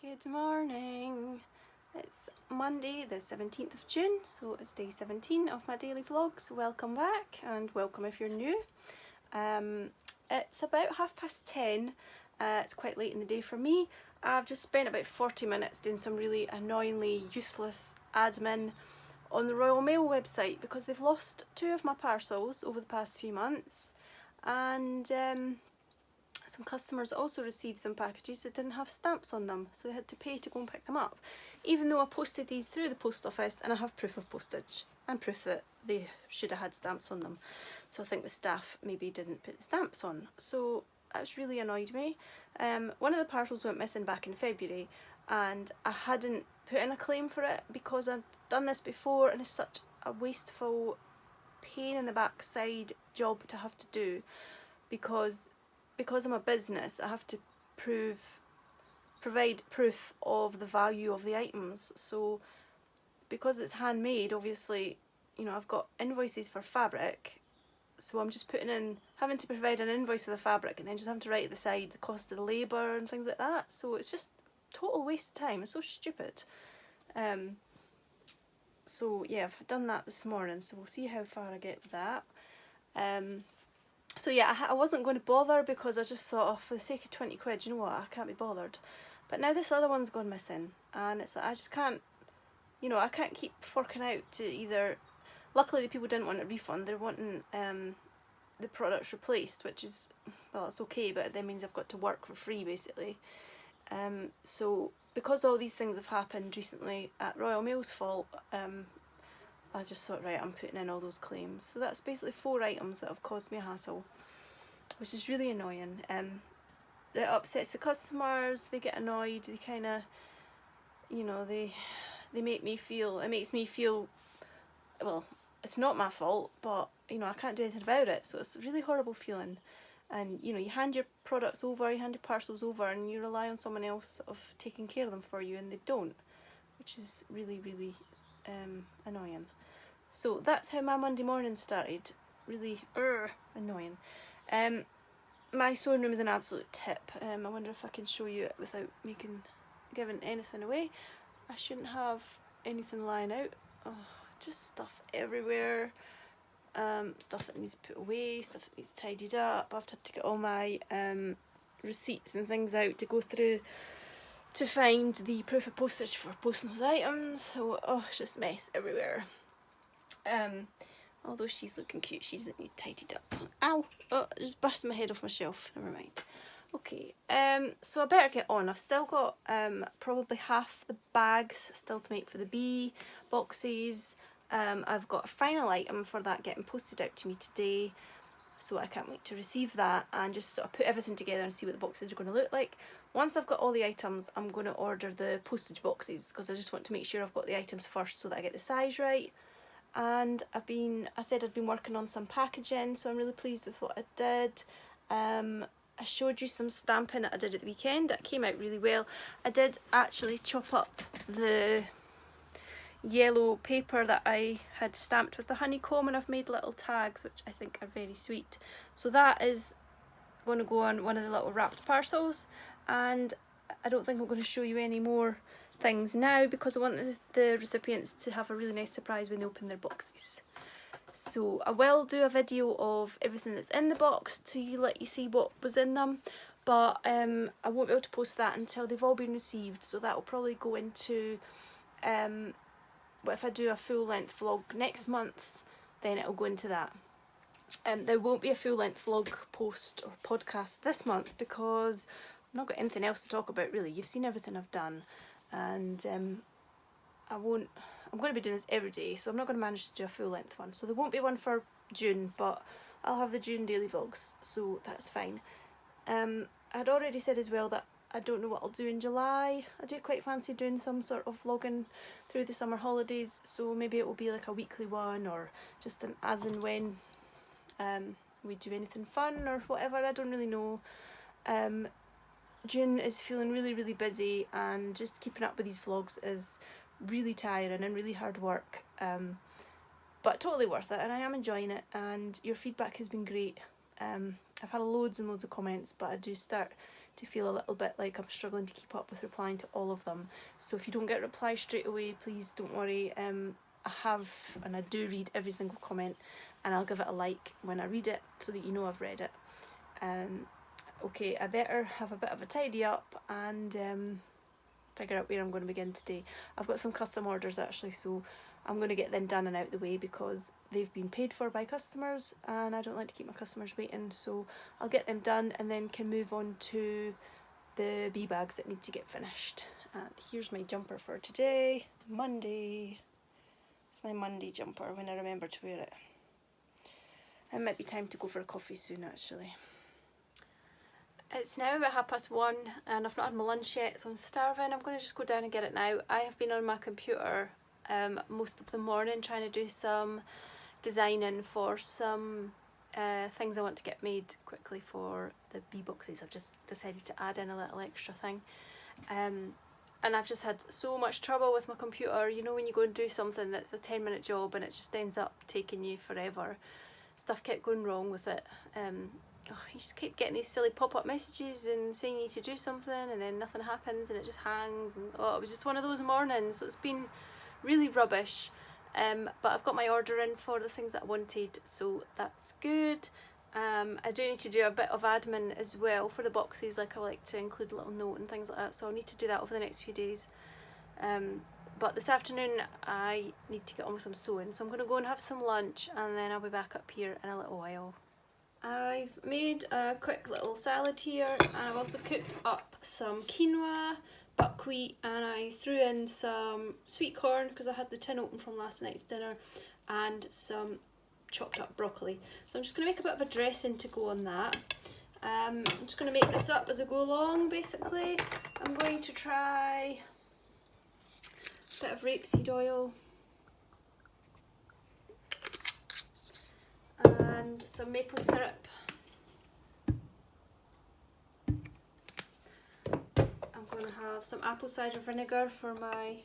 Good morning. It's Monday the 17th of June, so it's day 17 of my daily vlogs. Welcome back, and welcome if you're new. It's about 10:30. It's quite late in the day for me. I've just spent about 40 minutes doing some really annoyingly useless admin on the Royal Mail website because they've lost 2 of my parcels over the past few months, and some customers also received some packages that didn't have stamps on them, so they had to pay to go and pick them up, even though I posted these through the post office and I have proof of postage and proof that they should have had stamps on them. So I think the staff maybe didn't put the stamps on, so that's really annoyed me. One of the parcels went missing back in February and I hadn't put in a claim for it because I'd done this before, and it's such a wasteful, pain in the backside job to have to do because I'm a business. I have to provide proof of the value of the items. So because it's handmade, obviously, you know, I've got invoices for fabric, so I'm just having to provide an invoice for the fabric and then just having to write at the side the cost of the labour and things like that. So it's just total waste of time. It's so stupid. So yeah, I've done that this morning, so we'll see how far I get with that. So yeah, I wasn't going to bother because I just thought, oh, for the sake of 20 quid, you know what, I can't be bothered. But now this other one's gone missing, and it's like, I just can't, you know, I can't keep forking out to either. Luckily the people didn't want a refund, they're wanting the products replaced, which is, well, it's okay, but that means I've got to work for free basically. So because all these things have happened recently at Royal Mail's fault, I just thought, right, I'm putting in all those claims. So that's basically 4 items that have caused me a hassle, which is really annoying. It upsets the customers, they get annoyed, they kind of, you know, they make me feel, it makes me feel, well, it's not my fault, but, you know, I can't do anything about it, so it's a really horrible feeling. And, you know, you hand your products over, you hand your parcels over, and you rely on someone else sort of taking care of them for you, and they don't, which is really, really annoying. So that's how my Monday morning started. Really annoying. My sewing room is an absolute tip. I wonder if I can show you it without giving anything away. I shouldn't have anything lying out. Oh, just stuff everywhere. Stuff that needs put away, stuff that needs tidied up. I've had to get all my receipts and things out to go through to find the proof of postage for posting those items. So, oh, it's just a mess everywhere. Although she's looking cute, she doesn't need tidied up. Ow! Oh, I just busted my head off my shelf. Never mind. Okay, so I better get on. I've still got probably half the bags still to make for the bee boxes. I've got a final item for that getting posted out to me today, so I can't wait to receive that and just sort of put everything together and see what the boxes are going to look like. Once I've got all the items, I'm going to order the postage boxes because I just want to make sure I've got the items first so that I get the size right. And I said I'd been working on some packaging, so I'm really pleased with what I did. I showed you some stamping that I did at the weekend. It came out really well. I did actually chop up the yellow paper that I had stamped with the honeycomb, and I've made little tags which I think are very sweet. So that is going to go on one of the little wrapped parcels, and I don't think I'm going to show you any more things now because I want the recipients to have a really nice surprise when they open their boxes. So I will do a video of everything that's in the box to let you see what was in them, but I won't be able to post that until they've all been received, so that will probably go into but if I do a full-length vlog next month, then it'll go into that. There won't be a full-length vlog post or podcast this month because I've not got anything else to talk about really. You've seen everything I've done, and I'm going to be doing this every day, so I'm not going to manage to do a full-length one. So there won't be one for June, but I'll have the June daily vlogs, so that's fine. I'd already said as well that I don't know what I'll do in July. I do quite fancy doing some sort of vlogging through the summer holidays, so maybe it will be like a weekly one or just an as and when we do anything fun or whatever. I don't really know. June is feeling really, really busy, and just keeping up with these vlogs is really tiring and really hard work, but totally worth it, and I am enjoying it, and your feedback has been great. I've had loads and loads of comments, but I do start to feel a little bit like I'm struggling to keep up with replying to all of them. So if you don't get a reply straight away, please don't worry. I have, and I do read every single comment, and I'll give it a like when I read it so that you know I've read it. Okay, I better have a bit of a tidy up and figure out where I'm going to begin today. I've got some custom orders actually, so I'm going to get them done and out the way because they've been paid for by customers and I don't like to keep my customers waiting, so I'll get them done and then can move on to the bee bags that need to get finished. And here's my jumper for today, Monday. It's my Monday jumper when I remember to wear it. It might be time to go for a coffee soon actually. It's now about 1:30 and I've not had my lunch yet, so I'm starving. I'm going to just go down and get it now. I have been on my computer most of the morning trying to do some designing for some things I want to get made quickly for the bee boxes. I've just decided to add in a little extra thing. And I've just had so much trouble with my computer. You know when you go and do something that's a 10-minute job and it just ends up taking you forever. Stuff kept going wrong with it. You just keep getting these silly pop-up messages and saying you need to do something and then nothing happens and it just hangs, and it was just one of those mornings, so it's been really rubbish. But I've got my order in for the things that I wanted, so that's good. I do need to do a bit of admin as well for the boxes, like I like to include a little note and things like that, so I'll need to do that over the next few days. But this afternoon I need to get on with some sewing, so I'm going to go and have some lunch and then I'll be back up here in a little while. I've made a quick little salad here and I've also cooked up some quinoa, buckwheat, and I threw in some sweet corn because I had the tin open from last night's dinner, and some chopped up broccoli. So I'm just going to make a bit of a dressing to go on that. I'm just going to make this up as I go along basically. I'm going to try a bit of rapeseed oil and some maple syrup. I'm going to have some apple cider vinegar for my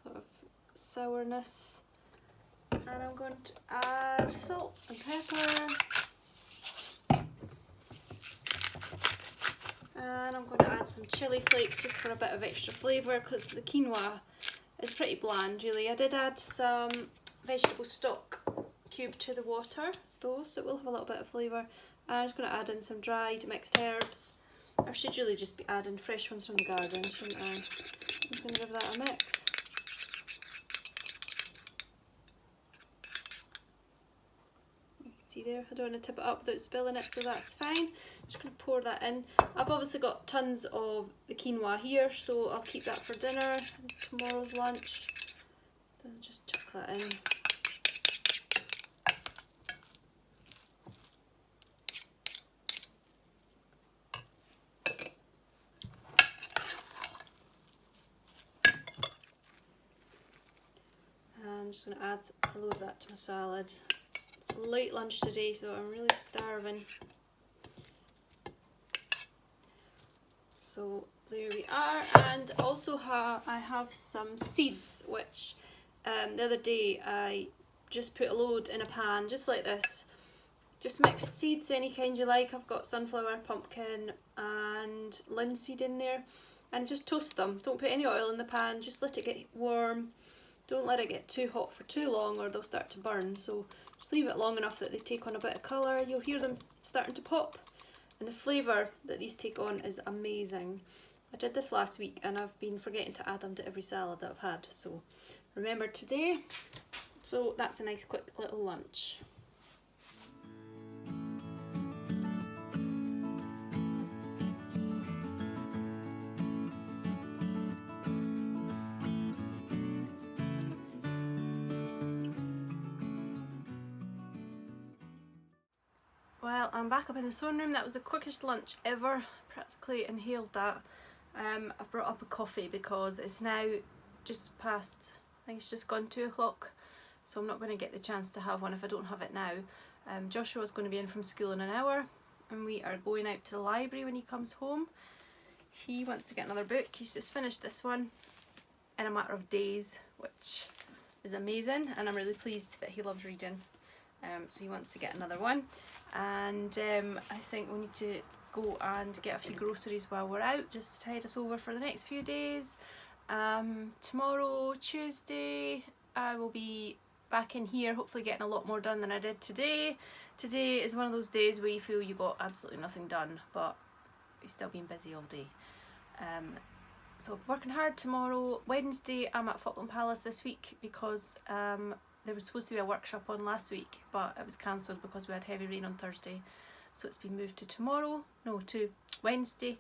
sort of sourness, and I'm going to add salt and pepper, and I'm going to add some chilli flakes just for a bit of extra flavour because the quinoa is pretty bland really. I did add some vegetable stock cube to the water though, so it will have a little bit of flavour. I'm just going to add in some dried mixed herbs. I should really just be adding fresh ones from the garden, shouldn't I? I'm just going to give that a mix. You can see there, I don't want to tip it up without spilling it, so that's fine. I'm just going to pour that in. I've obviously got tons of the quinoa here, so I'll keep that for dinner and tomorrow's lunch. Then just chuck that in. I'm just going to add a load of that to my salad. It's a late lunch today, so I'm really starving. So there we are, and also I have some seeds, which the other day I just put a load in a pan, just like this. Just mixed seeds, any kind you like. I've got sunflower, pumpkin and linseed in there, and just toast them. Don't put any oil in the pan, just let it get warm. Don't let it get too hot for too long or they'll start to burn, so just leave it long enough that they take on a bit of colour. You'll hear them starting to pop, and the flavour that these take on is amazing. I did this last week and I've been forgetting to add them to every salad that I've had, so remember today. So that's a nice quick little lunch. Well, I'm back up in the sewing room. That was the quickest lunch ever. Practically inhaled that. I've brought up a coffee because it's now just past, I think it's just gone 2 o'clock, so I'm not going to get the chance to have one if I don't have it now. Joshua's going to be in from school in an hour and we are going out to the library when he comes home. He wants to get another book. He's just finished this one in a matter of days, which is amazing, and I'm really pleased that he loves reading. So he wants to get another one, and I think we need to go and get a few groceries while we're out, just to tide us over for the next few days. Tomorrow, Tuesday, I will be back in here, hopefully getting a lot more done than I did today. Today is one of those days where you feel you got absolutely nothing done, but you've still been busy all day. So I'm working hard tomorrow. Wednesday I'm at Falkland Palace this week because there was supposed to be a workshop on last week, but it was cancelled because we had heavy rain on Thursday. So it's been moved to to Wednesday.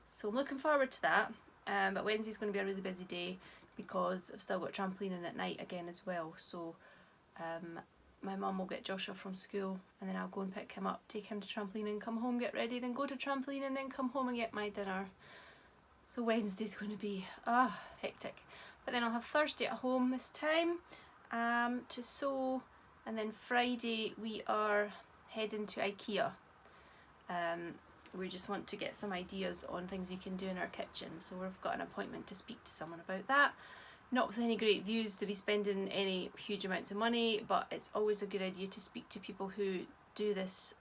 So I'm looking forward to that. But Wednesday's going to be a really busy day because I've still got trampolining at night again as well. So my mum will get Joshua from school and then I'll go and pick him up, take him to trampoline, come home, get ready, then go to trampoline and then come home and get my dinner. So Wednesday's going to be hectic. But then I'll have Thursday at home this time to sew, and then Friday we are heading to IKEA. We just want to get some ideas on things we can do in our kitchen, so we've got an appointment to speak to someone about that. Not with any great views to be spending any huge amounts of money, but it's always a good idea to speak to people who do this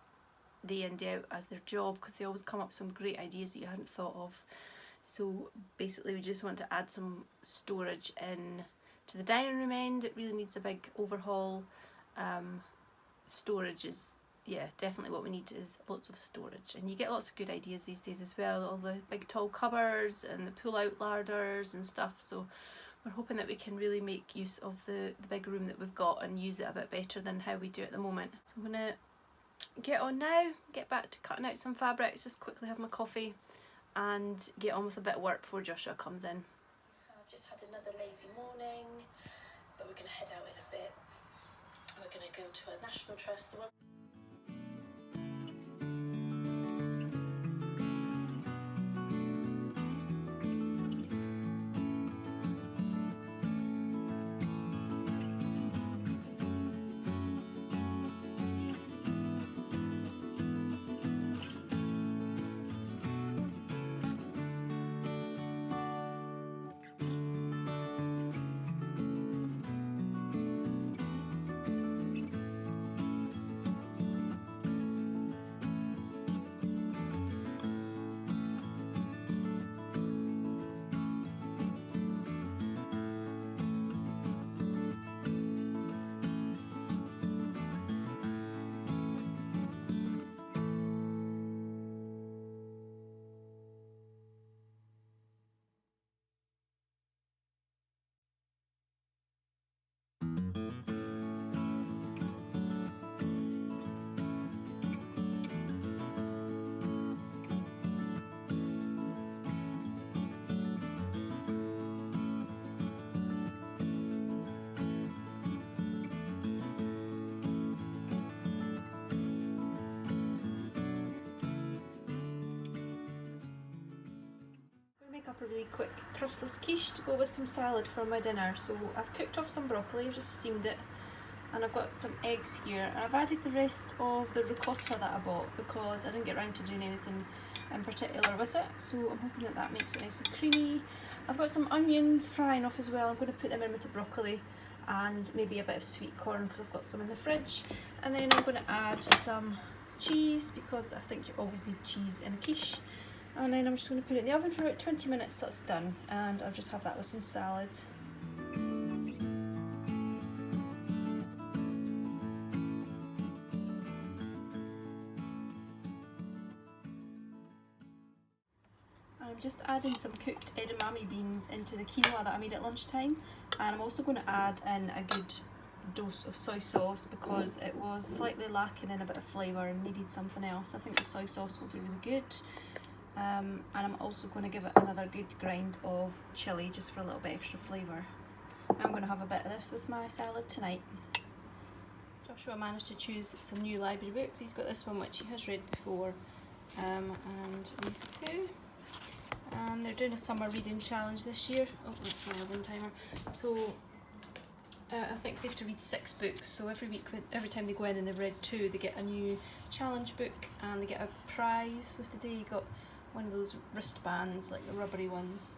day in day out as their job, because they always come up with some great ideas that you hadn't thought of. So basically we just want to add some storage in to the dining room end. It really needs a big overhaul. Storage is, yeah, definitely what we need is lots of storage, and you get lots of good ideas these days as well, all the big tall cupboards and the pull out ladders and stuff. So we're hoping that we can really make use of the big room that we've got and use it a bit better than how we do at the moment. So I'm going to get on now, get back to cutting out some fabrics, just quickly have my coffee and get on with a bit of work before Joshua comes in. I've just had another lazy morning, but we're going to head out in a bit. We're going to go to a National Trust, the one. Up a really quick crustless quiche to go with some salad for my dinner. So I've cooked off some broccoli, I've just steamed it, and I've got some eggs here, and I've added the rest of the ricotta that I bought because I didn't get around to doing anything in particular with it, so I'm hoping that that makes it nice and creamy. I've got some onions frying off as well. I'm going to put them in with the broccoli and maybe a bit of sweet corn because I've got some in the fridge, and then I'm going to add some cheese because I think you always need cheese in a quiche. And then I'm just going to put it in the oven for about 20 minutes so it's done, and I'll just have that with some salad. I'm just adding some cooked edamame beans into the quinoa that I made at lunchtime, and I'm also going to add in a good dose of soy sauce because it was slightly lacking in a bit of flavour and needed something else. I think the soy sauce will be really good. And I'm also going to give it another good grind of chilli just for a little bit extra flavour. I'm going to have a bit of this with my salad tonight. Joshua managed to choose some new library books. He's got this one which he has read before, and these two. And they're doing a summer reading challenge this year. Oh, that's my oven timer. So I think they have to read 6 books, so every week, every time they go in and they've read 2, they get a new challenge book and they get a prize. So today he got one of those wristbands, like the rubbery ones.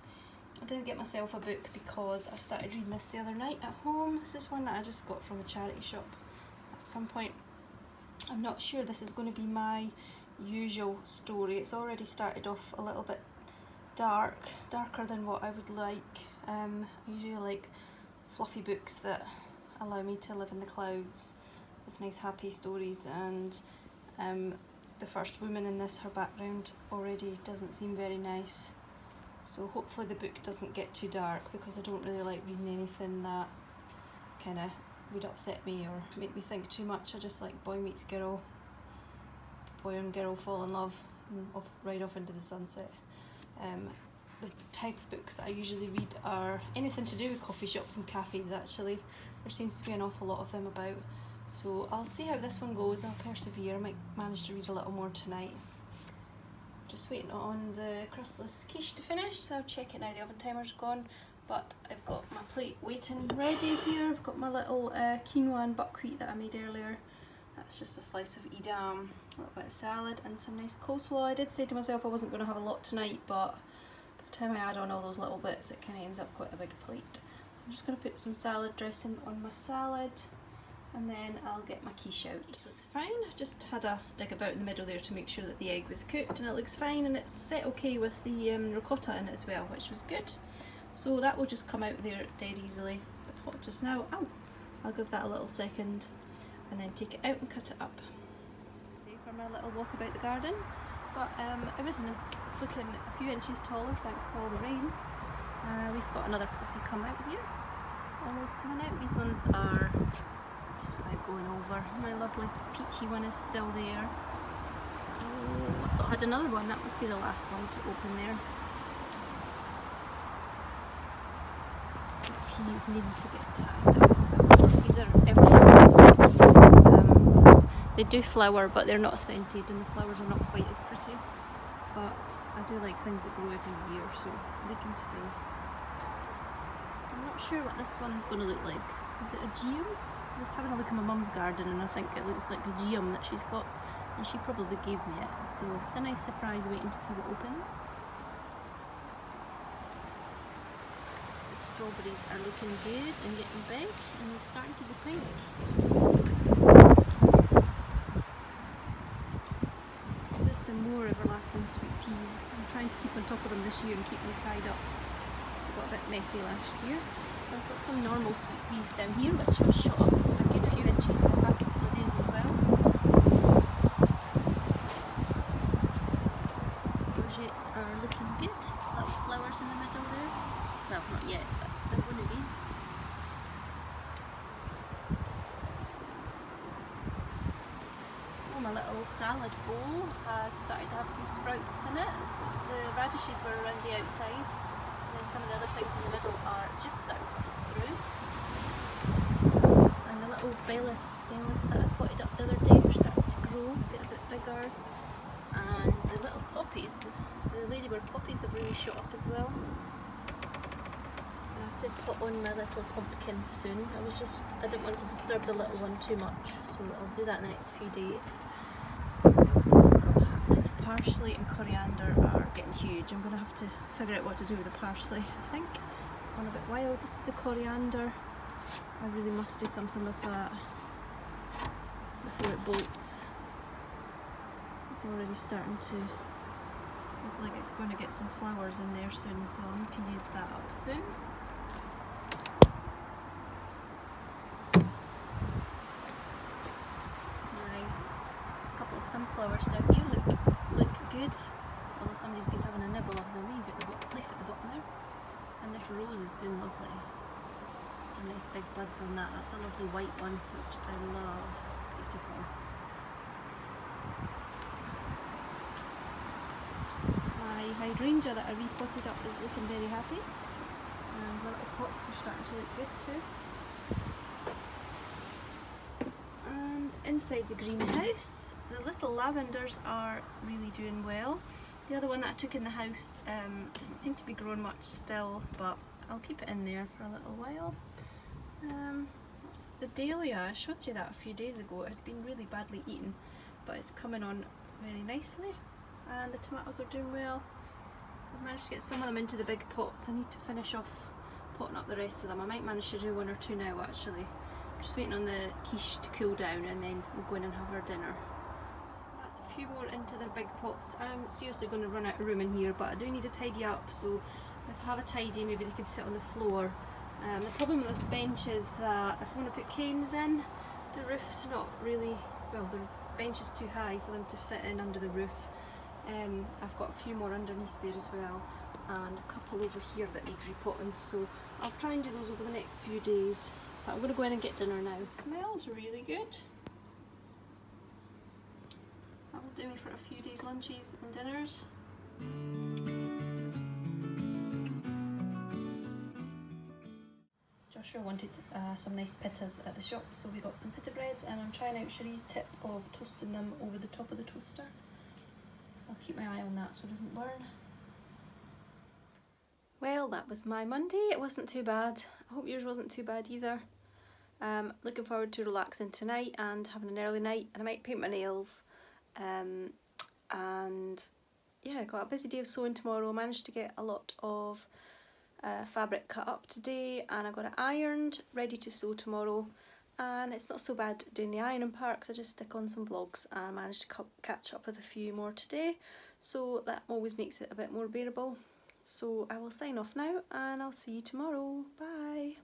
I didn't get myself a book because I started reading this the other night at home. This is one that I just got from a charity shop at some point. I'm not sure this is going to be my usual story. It's already started off a little bit darker than what I would like. I usually like fluffy books that allow me to live in the clouds with nice happy stories, and the first woman in this, her background already doesn't seem very nice, so hopefully the book doesn't get too dark, because I don't really like reading anything that kind of would upset me or make me think too much. I just like boy meets girl, boy and girl fall in love, and right off into the sunset. The type of books that I usually read are anything to do with coffee shops and cafes. Actually, there seems to be an awful lot of them about, so I'll see how this one goes. I'll persevere. I might manage to read a little more tonight. Just waiting on the crustless quiche to finish, so I'll check it now. The oven timer's gone, but I've got my plate waiting ready here. I've got my little quinoa and buckwheat that I made earlier. That's just a slice of Edam, a little bit of salad and some nice coleslaw. I did say to myself I wasn't going to have a lot tonight, but by the time I add on all those little bits, it kind of ends up quite a big plate. So I'm just going to put some salad dressing on my salad, and then I'll get my quiche out. It looks fine. I just had a dig about in the middle there to make sure that the egg was cooked, and it looks fine, and it's set okay with the ricotta in it as well, which was good. So that will just come out there dead easily. It's a bit hot just now. Oh, I'll give that a little second and then take it out and cut it up. Today for my little walk about the garden, but everything is looking a few inches taller thanks to all the rain. We've got another puppy come out here, almost coming out. These ones are just about going over. My lovely peachy one is still there. Oh, I thought I had another one. That must be the last one to open there. Sweet peas need to get tied up. These are everlasting sweet peas. They do flower, but they're not scented, and the flowers are not quite as pretty. But I do like things that grow every year, so they can stay. I'm not sure what this one's going to look like. Is it a geum? I was having a look at my mum's garden, and I think it looks like a geum that she's got, and she probably gave me it. So it's a nice surprise waiting to see what opens. Strawberries are looking good and getting big, and they're starting to be pink. This is some more everlasting sweet peas. I'm trying to keep on top of them this year and keep them tied up. They got a bit messy last year. I've got some normal sweet peas down here, which have shot up a good few inches in the past couple of days as well. Courgettes are looking good. Little flowers in the middle there. Well, not yet, but they're going to be. Oh, my little salad bowl has started to have some sprouts in it. The radishes were around the outside, and then some of the other things in the middle are just starting to put through. And the little bellis that I potted up the other day are starting to grow, get a bit bigger. And the little poppies, the ladybird poppies have really shot up as well. I did put on my little pumpkin soon. I didn't want to disturb the little one too much, so I'll do that in the next few days. I also forgot what happened. Parsley and coriander are getting huge. I'm going to have to figure out what to do with the parsley, I think. It's gone a bit wild. This is the coriander. I really must do something with that before it bolts. It's already starting to look like it's going to get some flowers in there soon, so I'll need to use that up soon. Sunflowers down here look good, although somebody's been having a nibble of the leaf at the bottom there. And this rose is doing lovely. Some nice big buds on that. That's a lovely white one, which I love. It's beautiful. My hydrangea that I repotted up is looking very happy, and the little pots are starting to look good too. And inside the greenhouse, the little lavenders are really doing well. The other one that I took in the house doesn't seem to be growing much still, but I'll keep it in there for a little while. It's the dahlia. I showed you that a few days ago. It had been really badly eaten, but it's coming on very nicely. And the tomatoes are doing well. I've managed to get some of them into the big pots. I need to finish off potting up the rest of them. I might manage to do one or two now actually. Just waiting on the quiche to cool down, and then we'll go in and have our dinner. That's a few more into their big pots. I'm seriously going to run out of room in here, but I do need to tidy up, so if I have a tidy, maybe they could sit on the floor. The problem with this bench is that if I want to put canes in, the roof's not really, well, the bench is too high for them to fit in under the roof. I've got a few more underneath there as well, and a couple over here that need repotting, so I'll try and do those over the next few days. But I'm going to go in and get dinner now. It smells really good. That will do me for a few days' lunches and dinners. Joshua wanted some nice pittas at the shop, so we got some pita breads, and I'm trying out Cherie's tip of toasting them over the top of the toaster. I'll keep my eye on that so it doesn't burn. Well, that was my Monday. It wasn't too bad. I hope yours wasn't too bad either. Looking forward to relaxing tonight and having an early night, and I might paint my nails. And yeah, got a busy day of sewing tomorrow. Managed to get a lot of fabric cut up today, and I got it ironed, ready to sew tomorrow. And it's not so bad doing the ironing part because I just stick on some vlogs, and I managed to catch up with a few more today, so that always makes it a bit more bearable. So I will sign off now, and I'll see you tomorrow. Bye.